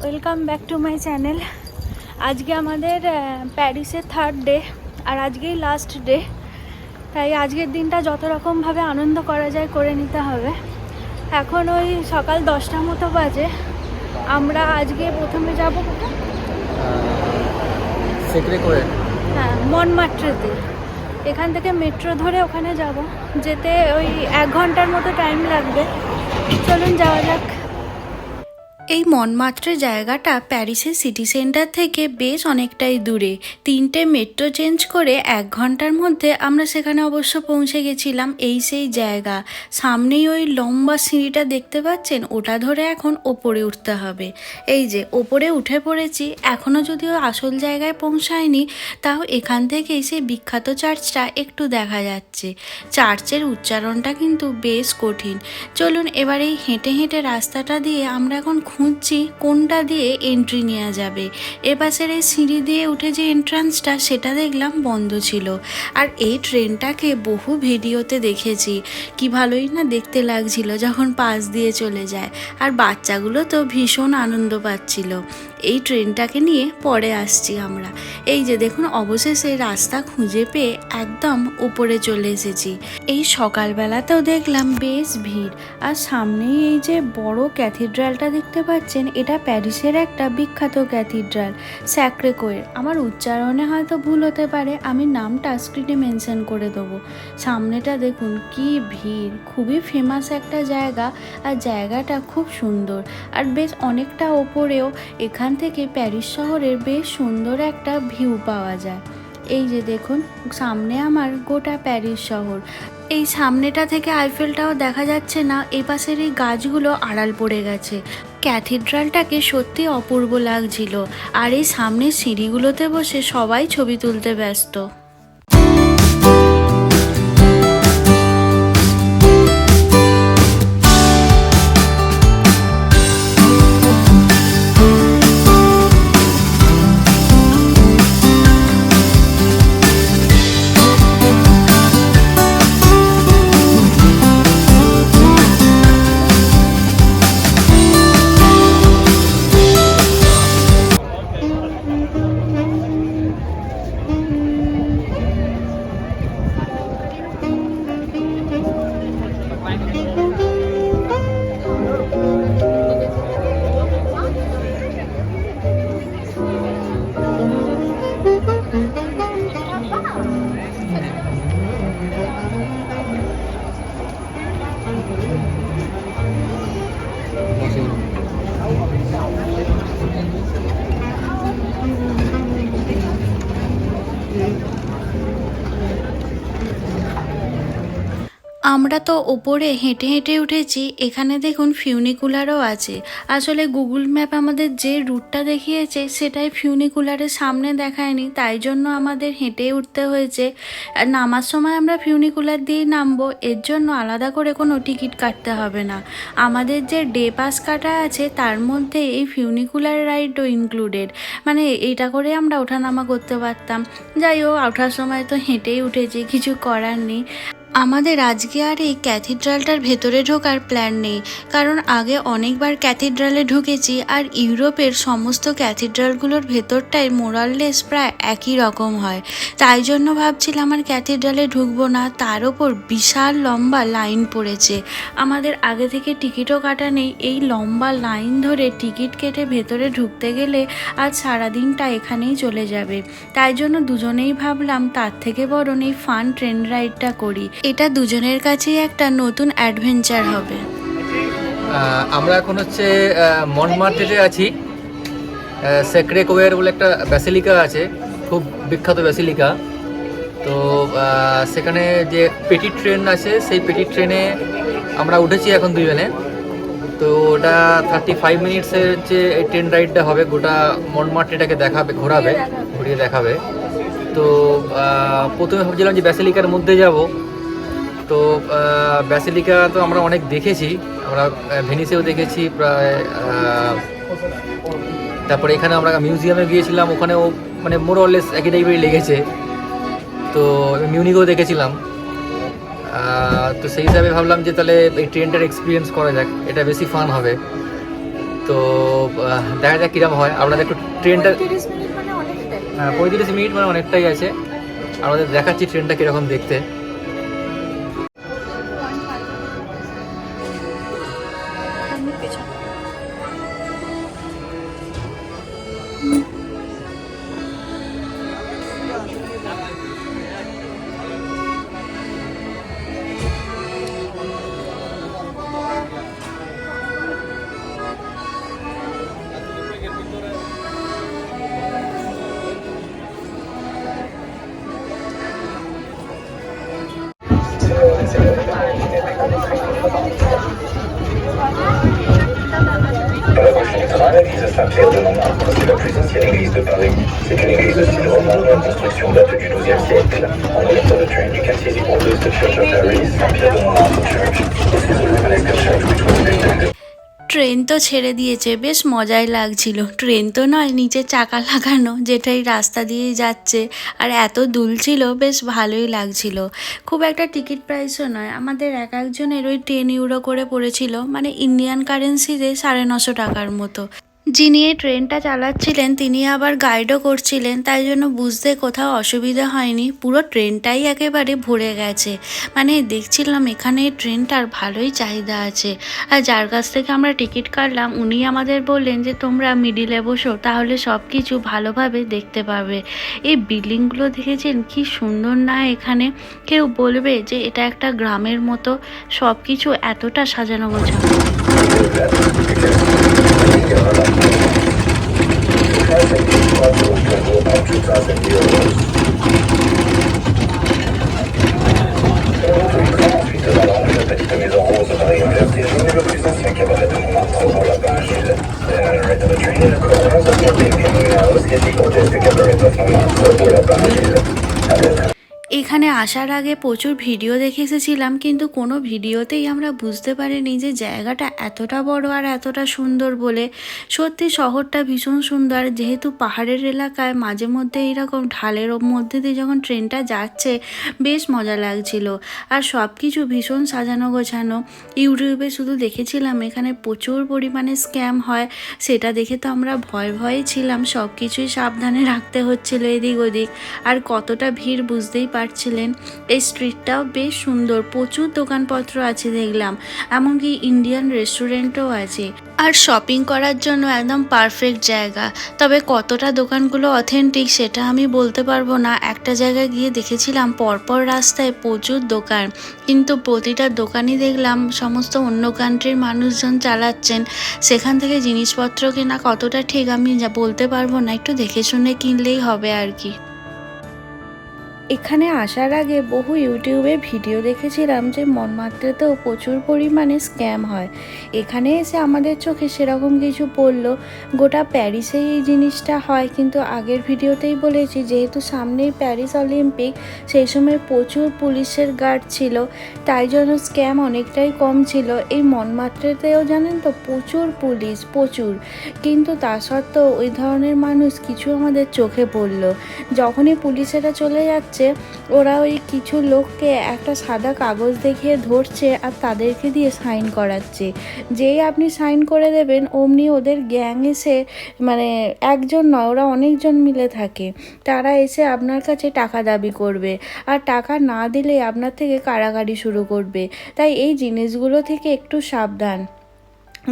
Welcome back to my channel. আজকে আমাদের প্যারিসের 3rd ডে, আর আজকেই লাস্ট ডে। তাই আজকের দিনটা যত রকমভাবে আনন্দ করা যায় করে নিতে হবে। এখন ওই সকাল 10টার মতো বাজে। আমরা আজকে প্রথমে যাব কোথায়? সেক্রেকোয়ার। হ্যাঁ, মনমার্ট্রেতে। এখান থেকে মেট্রো ধরে ওখানে যাব। যেতে ওই 1 ঘন্টার মতো টাইম লাগবে। চলুন যাওয়া যাক। এই মনমার্ট্রে জায়গাটা প্যারিসের সিটি সেন্টার থেকে বেশ অনেকটাই দূরে। 3টে মেট্রো চেঞ্জ করে 1 ঘন্টার মধ্যে আমরা সেখানে অবশ্য পৌঁছে গেছিলাম। এই সেই জায়গা, সামনেই ওই লম্বা সিঁড়িটা দেখতে পাচ্ছেন, ওটা ধরে এখন ওপরে উঠতে হবে। এই যে ওপরে উঠে পড়েছি। এখনও যদিও আসল জায়গায় পৌঁছায়নি, তাও এখান থেকেই সেই বিখ্যাত চার্চটা একটু দেখা যাচ্ছে। চার্চের উচ্চারণটা কিন্তু বেশ কঠিন। চলুন এবার এই হেঁটে হেঁটে রাস্তাটা দিয়ে আমরা এখন খুঁজছি কোনটা দিয়ে এন্ট্রি নেওয়া যাবে। এপাশের এই সিঁড়ি দিয়ে উঠে যে এন্ট্রান্সটা, সেটা দেখলাম বন্ধ ছিল। আর এই ট্রেনটাকে বহু ভিডিওতে দেখেছি, কি ভালোই না দেখতে লাগছিল যখন পাশ দিয়ে চলে যায়। আর বাচ্চাগুলো তো ভীষণ আনন্দ পাচ্ছিল। এই ট্রেনটাকে নিয়ে পরে আসছি আমরা। এই যে দেখুন, অবশেষে রাস্তা খুঁজে পেয়ে একদম উপরে চলে এসেছি। এই সকালবেলাতেও দেখলাম বেশ ভিড়। আর সামনেই এই যে বড় ক্যাথিড্রালটা দেখতে পাচ্ছেন, এটা প্যারিসের একটা বিখ্যাত ক্যাথিড্রাল, স্যাক্রেকোয়ের। আমার উচ্চারণে হয়তো ভুল হতে পারে, আমি নামটা স্ক্রিনে মেনশন করে দেবো। সামনেটা দেখুন কি ভিড়, খুবই ফেমাস একটা জায়গা। আর জায়গাটা খুব সুন্দর, আর বেশ অনেকটা ওপরেও। এখান থেকে প্যারিস শহরের বেশ সুন্দর একটা ভিউ পাওয়া যায়। এই যে দেখুন, সামনে আমার গোটা প্যারিস শহর। এই সামনেটা থেকে আইফেলটাও দেখা যাচ্ছে না, এপাশের এই গাছগুলো আড়াল পড়ে গেছে। ক্যাথিড্রালটাকে সত্যি অপূর্ব লাগছিল। আর এই সামনের সিঁড়িগুলোতে বসে সবাই ছবি তুলতে ব্যস্ত। আমরা তো ওপরে হেঁটে হেঁটে উঠেছি। এখানে দেখুন ফিউনিকুলারও আছে। আসলে গুগল ম্যাপ আমাদের যে রুটটা দেখিয়েছে, সেটাই ফিউনিকুলারের সামনে দেখায়নি, তাই জন্য আমাদের হেঁটে উঠতে হয়েছে। আর নামার সময় আমরা ফিউনিকুলার দিয়েই নামবো, এর জন্য আলাদা করে কোনো টিকিট কাটতে হবে না। আমাদের যে ডে পাস কাটা আছে, তার মধ্যে এই ফিউনিকুলার রাইডও ইনক্লুডেড। মানে এইটা করে আমরা ওঠানামা করতে পারতাম। যাই হোক, ওঠার সময় তো হেঁটেই উঠেছি, কিছু করার নেই। আমাদের আজকে আর এই ক্যাথিড্রালটার ভেতরে ঢোকার প্ল্যান নেই, কারণ আগে অনেকবার ক্যাথিড্রালে ঢুকেছি। আর ইউরোপের সমস্ত ক্যাথিড্রালগুলোর ভেতরটাই মোরাললেস প্রায় একই রকম হয়। তাই জন্য ভাবছিলাম আর ক্যাথিড্রালে ঢুকবো না। তার ওপর বিশাল লম্বা লাইন পড়েছে। আমাদের আগে থেকে টিকিটও কাটা নেই। এই লম্বা লাইন ধরে টিকিট কেটে ভেতরে ঢুকতে গেলে আজ সারাদিনটা এখানেই চলে যাবে। তাই জন্য দুজনেই ভাবলাম তার থেকে বরং এই ফান ট্রেন রাইডটা করি। এটা দুজনের কাছেই একটা নতুন অ্যাডভেঞ্চার হবে। আমরা এখন হচ্ছে মনমার্ট্রেতে আছি। সেক্রেকোয়ার বলে একটা ব্যাসিলিকা আছে, খুব বিখ্যাত ব্যাসিলিকা। তো সেখানে যে পেটি ট্রেন আছে, সেই পেটি ট্রেনে আমরা উঠেছি এখন দুজনে। তো ওটা 35 মিনিটসের যে এই ট্রেন রাইডটা হবে, গোটা মনমার্ট্রেটাকে ঘুরিয়ে দেখাবে। তো প্রথমে ভাবছিলাম যে ব্যাসিলিকার মধ্যে যাব। তো ব্যাসিলিকা তো আমরা অনেক দেখেছি, আমরা ভেনিসেও দেখেছি প্রায়। তারপরে এখানে আমরা মিউজিয়ামে গিয়েছিলাম, ওখানেও মানে মোরলেস একই টাইপেরই লেগেছে। তো মিউনিকেও দেখেছিলাম। তো সেই হিসাবে ভাবলাম যে তাহলে এই ট্রেনটার এক্সপিরিয়েন্স করা যাক, এটা বেশি ফান হবে। তো তো দেখা যাক কীরকম হয়। আপনাদের একটু ট্রেনটা 35 মিনিট মানে অনেকটাই আছে। আমাদের দেখাচ্ছি ট্রেনটা কীরকম দেখতে। L'église Saint-Pierre de Montmartre, c'est la plus ancienne église de Paris. C'est une église de style roman dont la construction date du XIIe siècle. On the left of the train, you can see the oldest church of Paris, Saint-Pierre de Montmartre Church. This is the Romanesque church which was built in the train তো ছেড়ে দিয়েছে, বেশ মজাই লাগছিল। Train তো নয়, নিচে চাকা লাগানো, যেটাই রাস্তা দিয়ে যাচ্ছে, আর এত দুল ছিল, বেশ ভালোই লাগছিল। খুব একটা টিকিট প্রাইসও নয়, আমাদের এক একজনের ওই 10 ইউরো করে পড়েছিল, মানে ইন্ডিয়ান কারেন্সিতে 950 টাকার মতো। যিনি এই ট্রেনটা চালাচ্ছিলেন তিনি আবার গাইডও করছিলেন, তাই জন্য বুঝতে কোথাও অসুবিধা হয়নি। পুরো ট্রেনটাই একেবারে ভরে গেছে, মানে দেখছিলাম এখানে এই ট্রেনটার ভালোই চাহিদা আছে। আর যার কাছ থেকে আমরা টিকিট কাটলাম উনি আমাদের বললেন যে তোমরা মিডিলে বসো, তাহলে সব কিছু ভালোভাবে দেখতে পাবে। এই বিল্ডিংগুলো দেখেছেন কি সুন্দর না? এখানে কেউ বলবে যে এটা একটা গ্রামের মতো, সব কিছু এতটা সাজানো গোছানো। petite maison rose Marie verte et jaune est le plus ancien cabaret de Montmartre pour la Pingile. Then on the right of the train, the corners of the Green House is the oldest cabaret of Montmartre pour la Pingile. এখানে আসার আগে প্রচুর video দেখে এসেছিলাম, কিন্তু কোনো ভিডিওতেই আমরা বুঝতে পারিনি যে জায়গাটা এতটা বড় আর এতটা সুন্দর বলে। সত্যি শহরটা ভীষণ সুন্দর, যেহেতু পাহাড়ের এলাকায় মাঝে মধ্যে এইরকম ঢালের মধ্যে দিয়ে যখন ট্রেনটা যাচ্ছে বেশ মজা লাগছিল। আর সব কিছু ভীষণ সাজানো গোছানো। ইউটিউবে শুধু দেখেছিলাম এখানে প্রচুর পরিমাণে স্ক্যাম হয়, সেটা দেখে তো আমরা ভয়ে ছিলাম, সব কিছুই সাবধানে রাখতে হচ্ছিল এদিক ওদিক। আর কতটা ভিড় বুঝতেই পারছিলেন। এই স্ট্রিটটাও বেশ সুন্দর, প্রচুর দোকানপত্র আছে দেখলাম, এমনকি ইন্ডিয়ান রেস্টুরেন্টও আছে। আর শপিং করার জন্য একদম পারফেক্ট জায়গা। তবে কতটা দোকানগুলো অথেন্টিক সেটা আমি বলতে পারবো না। একটা জায়গায় গিয়ে দেখেছিলাম পরপর রাস্তায় প্রচুর দোকান, কিন্তু প্রতিটা দোকানই দেখলাম সমস্ত অন্য কান্ট্রির মানুষজন চালাচ্ছেন। সেখান থেকে জিনিসপত্র কেনা কতটা ঠিক আমি বলতে পারবো না, একটু দেখে শুনে কিনলেই হবে আর কি। এখানে আসার আগে বহু ইউটিউবে ভিডিও দেখেছিলাম যে মনমাত্রেতেও প্রচুর পরিমাণে স্ক্যাম হয়। এখানে এসে আমাদের চোখে সেরকম কিছু পড়লো। গোটা প্যারিসেই এই জিনিসটা হয়, কিন্তু আগের ভিডিওতেই বলেছি যেহেতু সামনেই প্যারিস অলিম্পিক, সেই সময় প্রচুর পুলিশের গার্ড ছিল, তাই জন্য স্ক্যাম অনেকটাই কম ছিল। এই মনমাত্রেতেও জানেন তো প্রচুর পুলিশ, প্রচুর, কিন্তু তা সত্ত্বেও ওই ধরনের মানুষ কিছু আমাদের চোখে পড়লো। যখনই পুলিশেরা চলে যাচ্ছে ওরা ওই কিছু লোককে একটা সাদা কাগজ দেখিয়ে ধরছে আর তাদেরকে দিয়ে সাইন করাচ্ছে। যেই আপনি সাইন করে দেবেন অমনি ওদের গ্যাং এসে, মানে একজন নয় ওরা অনেকজন মিলে থাকে, তারা এসে আপনার কাছে টাকা দাবি করবে, আর টাকা না দিলে আপনার থেকে কাড়াকাড়ি শুরু করবে। তাই এই জিনিসগুলো থেকে একটু সাবধান।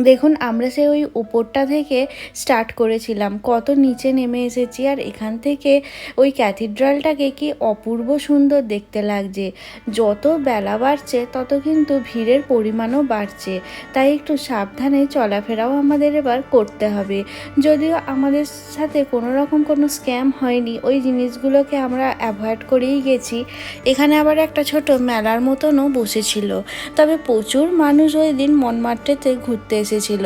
দেখুন আমরা সে ওই উপরটা থেকে স্টার্ট করেছিলাম, কত নিচে নেমে এসেছি, আর এখান থেকে ওই ক্যাথিড্রালটাকে কি অপূর্ব সুন্দর দেখতে লাগছে। যত বেলা বাড়ছে তত কিন্তু ভিড়ের পরিমাণও বাড়ছে, তাই একটু সাবধানে চলাফেরাও আমাদের এবার করতে হবে। যদিও আমাদের সাথে কোনো রকম কোনো স্ক্যাম হয়নি, ওই জিনিসগুলোকে আমরা অ্যাভয়েড করেই গেছি। এখানে আবার একটা ছোট মেলার মতনও বসেছিল, তবে প্রচুর মানুষ ওই দিন মনমার্টেতে ঘুরতে এসেছিল।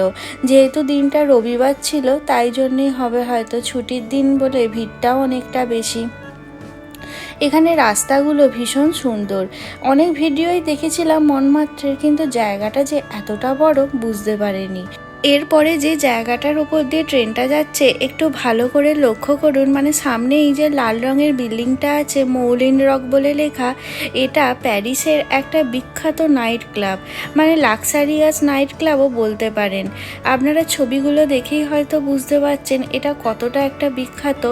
যেহেতু দিনটা রবিবার ছিল তাই জন্যই হবে হয়তো, ছুটির দিন বলে ভিড়টাও অনেকটা বেশি। এখানে রাস্তাগুলো ভীষণ সুন্দর। অনেক ভিডিওই দেখেছিলাম মনমাত্রের, কিন্তু জায়গাটা যে এতটা বড় বুঝতে পারিনি। এরপরে যে জায়গাটার উপর দিয়ে ট্রেনটা যাচ্ছে একটু ভালো করে লক্ষ্য করুন, মানে সামনে এই যে লাল রঙের বিল্ডিংটা আছে মৌলিন রক বলে লেখা, এটা প্যারিসের একটা বিখ্যাত নাইট ক্লাব, মানে লাক্সারিয়াস নাইট ক্লাবও বলতে পারেন। আপনারা ছবিগুলো দেখেই হয়তো বুঝতে পারছেন এটা কতটা একটা বিখ্যাত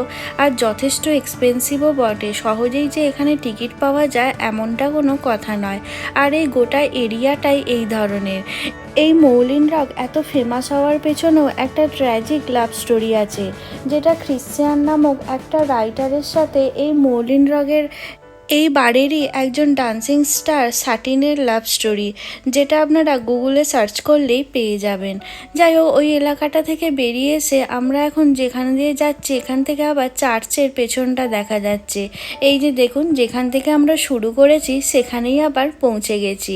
আর যথেষ্ট এক্সপেন্সিভও বটে। সহজেই যে এখানে টিকিট পাওয়া যায় এমনটা কোনো কথা নয়। আর এই গোটা এরিয়াটাই এই ধরনের। এই মৌলিন রক এত ফেমাস হওয়ার পেছনেও একটা ট্র্যাজিক লাভ স্টোরি আছে, যেটা ক্রিশ্চিয়ান নামক একটা রাইটারের সাথে এই মৌলিন রগের এই বাড়িরই একজন ডান্সিং স্টার সাটিনের লাভ স্টোরি, যেটা আপনারা গুগলে সার্চ করলেই পেয়ে যাবেন। যাই হোক, ওই এলাকাটা থেকে বেরিয়ে এসে আমরা এখন যেখান দিয়ে যাচ্ছি এখান থেকে আবার চার্চের পেছনটা দেখা যাচ্ছে। এই যে দেখুন, যেখান থেকে আমরা শুরু করেছি সেখানেই আবার পৌঁছে গেছি।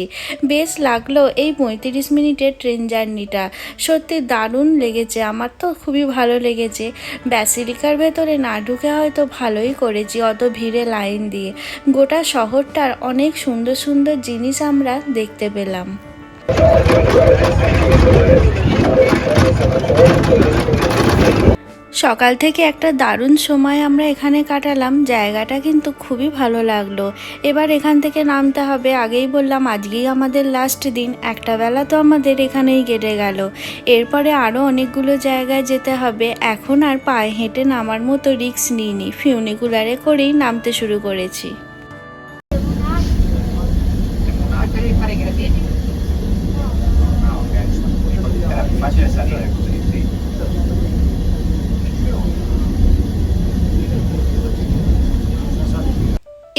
বেশ লাগলো এই 35 মিনিটের ট্রেন জার্নিটা, সত্যি দারুণ লেগেছে, আমার তো খুবই ভালো লেগেছে। ব্যাসিলিকার ভেতরে না ঢুকে হয়তো ভালোই করেছি অত ভিড়ে লাইন দিয়ে। গোটা শহরটার অনেক সুন্দর সুন্দর জিনিস আমরা দেখতে পেলাম। সকাল থেকে একটা দারুণ সময় আমরা এখানে কাটালাম, জায়গাটা কিন্তু খুবই ভালো লাগলো। এবার এখান থেকে নামতে হবে, আগেই বললাম আজকেই আমাদের লাস্ট দিন, একটা বেলা তো আমাদের এখানেই কেটে গেল। এরপরে আরও অনেকগুলো জায়গায় যেতে হবে। এখন আর পায়ে হেঁটে নামার মতো রিস্ক নিইনি, ফিউনিকুলারে করেই নামতে শুরু করেছি। Facile salire così, sì.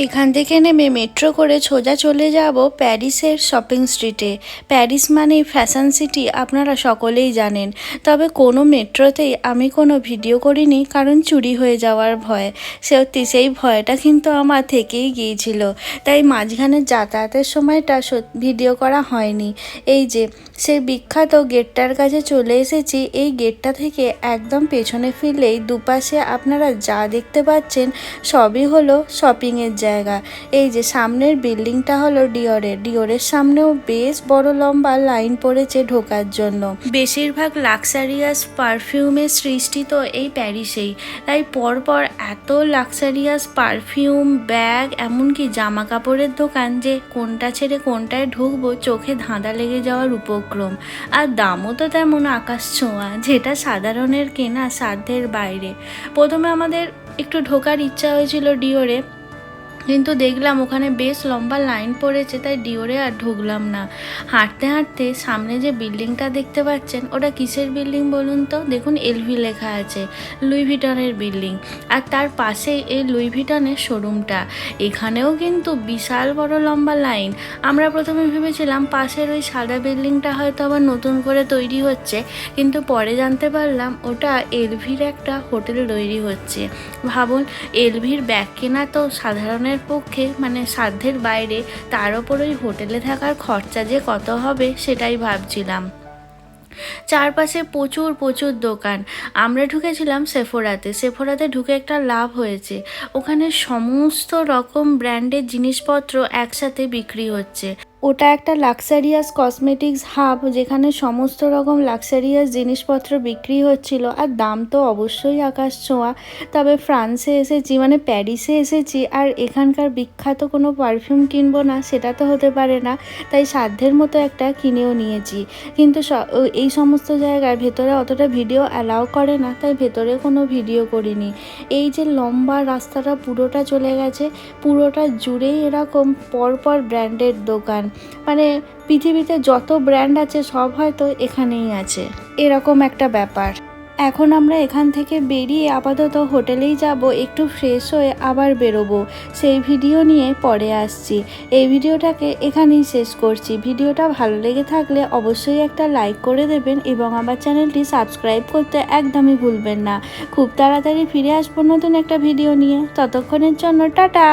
এখান থেকে নেমে মেট্রো করে সোজা চলে যাব প্যারিসের শপিং স্ট্রিটে। প্যারিস মানেই ফ্যাশন সিটি, আপনারা সকলেই জানেন। তবে কোনো মেট্রোতেই আমি কোনো ভিডিও করিনি, কারণ চুরি হয়ে যাওয়ার ভয়। সত্যি সেই ভয়টা কিন্তু আমার থেকেই গিয়েছিল, তাই মাঝখানে যাতায়াতের সময়টা ভিডিও করা হয়নি। এই যে সেই বিখ্যাত গেটটার কাছে চলে এসেছি। এই গেটটা থেকে একদম পেছনে ফিরলেই দুপাশে আপনারা যা দেখতে পাচ্ছেন সবই হলো শপিংয়ের জায়গা। এই যে সামনের বিল্ডিংটা হলো ডিওরের সামনেও বেশ বড় লম্বা লাইন পড়েছে ঢোকার জন্য। বেশিরভাগ লাক্সারিয়াস পারফিউমের সৃষ্টি তো এই প্যারিসেই, তাই পরপর এত লাক্সারিয়াস পারফিউম, ব্যাগ, এমনকি জামা কাপড়ের দোকান যে কোনটা ছেড়ে কোনটায় ঢুকবো চোখে ধাঁধা লেগে যাওয়ার উপক্রম। আর দামও তো তেমন আকাশ ছোঁয়া, যেটা সাধারণের কেনা সাধ্যের বাইরে। প্রথমে আমাদের একটু ঢোকার ইচ্ছা হয়েছিল ডিওরে, কিন্তু দেখলাম ওখানে বেশ লম্বা লাইন পড়েছে, তাই ডিওরে আর ঢুকলাম না। হাঁটতে হাঁটতে সামনে যে বিল্ডিংটা দেখতে পাচ্ছেন ওটা কিসের বিল্ডিং বলুন তো? দেখুন এলভি লেখা আছে, লুই ভিটনের বিল্ডিং। আর তার পাশেই এই লুই ভিটনের শোরুমটা। এখানেও কিন্তু বিশাল বড় লম্বা লাইন। আমরা প্রথমে ভেবেছিলাম পাশের ওই সাদা বিল্ডিংটা হয়তো আবার নতুন করে তৈরি হচ্ছে, কিন্তু পরে জানতে পারলাম ওটা এলভির একটা হোটেল তৈরি হচ্ছে। ভাবুন, এলভির ব্যাগ কেনা তো সাধারণের পক্ষে মানে সাধ্যের বাইরে, তার ওপর ওই হোটেলে থাকার খরচা যে কত হবে সেটাই ভাবছিলাম। চারপাশে প্রচুর প্রচুর দোকান। আমরা ঢুকেছিলাম সেফোরাতে ঢুকে একটা লাভ হয়েছে, ওখানে সমস্ত রকম ব্র্যান্ডের জিনিসপত্র একসাথে বিক্রি হচ্ছে। ওটা একটা লাক্সারিয়াস কসমেটিক্স হাব, যেখানে সমস্ত রকম লাক্সারিয়াস জিনিসপত্র বিক্রি হচ্ছিল। আর দাম তো অবশ্যই আকাশ ছোঁয়া। তবে ফ্রান্সে এসেছি, মানে প্যারিসে এসেছি, আর এখানকার বিখ্যাত কোনো পারফিউম কিনবো না সেটা তো হতে পারে না, তাই সাধ্যের মতো একটা কিনেও নিয়েছি। কিন্তু এই সমস্ত জায়গায় ভেতরে অতটা ভিডিও অ্যালাউ করে না, তাই ভেতরে কোনো ভিডিও করিনি। এই যে লম্বা রাস্তাটা পুরোটা চলে গেছে, পুরোটা জুড়েই এরকম পরপর ব্র্যান্ডের দোকান। মানে পৃথিবীতে যত ব্র্যান্ড আছে সব হয়তো এখানেই আছে, এরকম একটা ব্যাপার। এখন আমরা এখান থেকে বেরিয়ে আপাতত হোটেলেই যাব, একটু ফ্রেশ হয়ে আবার বেরোবো। সেই ভিডিও নিয়ে পরে আসছি। এই ভিডিওটাকে এখানেই শেষ করছি। ভিডিওটা ভালো লেগে থাকলে অবশ্যই একটা লাইক করে দেবেন এবং আমার চ্যানেলটি সাবস্ক্রাইব করতে একদমই ভুলবেন না। খুব তাড়াতাড়ি ফিরে আসবো নতুন একটা ভিডিও নিয়ে। ততক্ষণের জন্য টাটা।